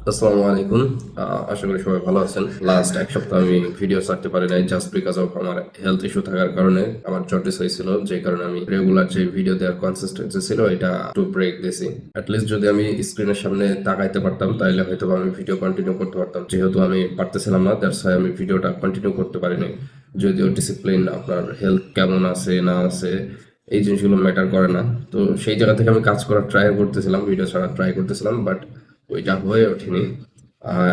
আসসালামু আলাইকুম। আশা করি সবাই ভালো আছেন। লাস্ট এক সপ্তাহ আমি ভিডিও ছাড়তে পারি নাই জাস্ট বিকজ অফ আমার হেলথ ইস্যু থাকার কারণে। আমার জন্ডিস হয়েছিল, যে কারণে আমি রেগুলার যে ভিডিও দেওয়ার কনসিস্টেন্সি ছিল এটা একটু ব্রেক দিয়েছি। অ্যাটলিস্ট যদি আমি স্ক্রিনের সামনে তাকাইতে পারতাম তাহলে হয়তো আমি ভিডিও কন্টিনিউ করতে পারতাম। যেহেতু আমি পারতেছিলাম না, দ্যাটস ওয়াই আমি ভিডিওটা কন্টিনিউ করতে পারিনি। যদিও ডিসিপ্লিন, আপনার হেলথ কেমন আছে না আছে এই জিনিসগুলো ম্যাটার করে না। তো সেই জায়গা থেকে আমি কাজ করার ট্রাই করতেছিলাম, ভিডিও ছাড়ার ট্রাই করতেছিলাম, বাট ওইটা হয়ে ওঠেনি।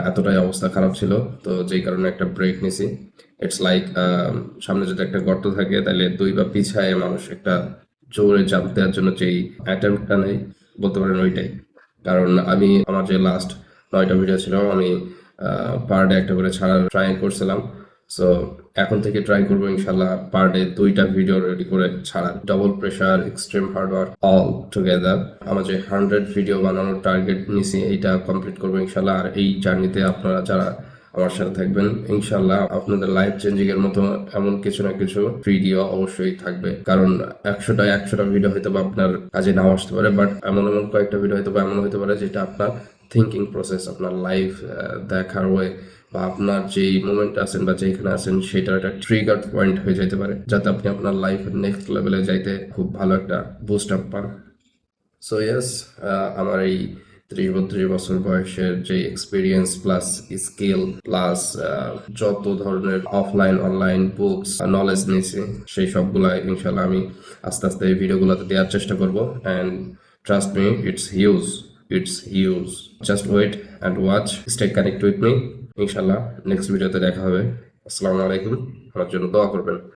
এতটাই অবস্থা খারাপ ছিল, তো যেই কারণে একটা ব্রেক নিছি। ইটস লাইক সামনে যদি একটা গর্ত থাকে তাহলে দুই বা পিছায় মানুষ একটা জোরে জাম্প দেওয়ার জন্য যেই অ্যাটেম্পটটা নেই, বলতে পারেন ওইটাই। কারণ আমি আমার যে লাস্ট 9টা ভিডিও ছিল আমি পার ডে একটা করে ছাড়ার ট্রাই করছিলাম। সো এখন থেকে ট্রাই করবো ইনশাল্লাহ পার ডে 2টা ভিডিও রেডি করে ছাড়ার। Double pressure, extreme hard work, all together আমার যে 100 ভিডিও বানানোর টার্গেট নিছি এইটা কমপ্লিট করবো ইনশাল্লাহ। আর এই জার্নিতে আপনারা যারা আমার সাথে থাকবেন ইনশাল্লাহ আপনাদের লাইফ চেঞ্জিং এর মতো এমন কিছু না কিছু ভিডিও অবশ্যই থাকবে। কারণ 100টা ভিডিও হয়তো বা আপনার কাজে নাও আসতে পারে, বাট এমন এমন কয়েকটা ভিডিও হয়তো বা এমন হতে পারে যেটা আপনার থিঙ্কিং প্রসেস, আপনার লাইফ দেখার ওয়ে, বা আপনার যেই মোমেন্ট আছেন বা যেখানে আছেন সেটার একটা ট্রিগার পয়েন্ট হয়ে যেতে পারে, যাতে আপনি আপনার লাইফের নেক্সট লেভেলে যাইতে খুব ভালো একটা বুস্ট আপ পান। সো ইয়েস, আমার এই 30-32 বছর বয়সের যে এক্সপিরিয়েন্স প্লাস স্কিল প্লাস যত ধরনের অফলাইন অনলাইন বুকস নলেজ নিয়েছি সেই সবগুলা ইনশাল্লাহ আমি আস্তে আস্তে এই ভিডিওগুলোতে দেওয়ার চেষ্টা করব। And trust me, it's huge. Just wait and watch, stay connect with me. ইনশাল্লাহ নেক্সট ভিডিওতে দেখা হবে। আসসালামু আলাইকুম, আমার জন্য দোয়া করবেন।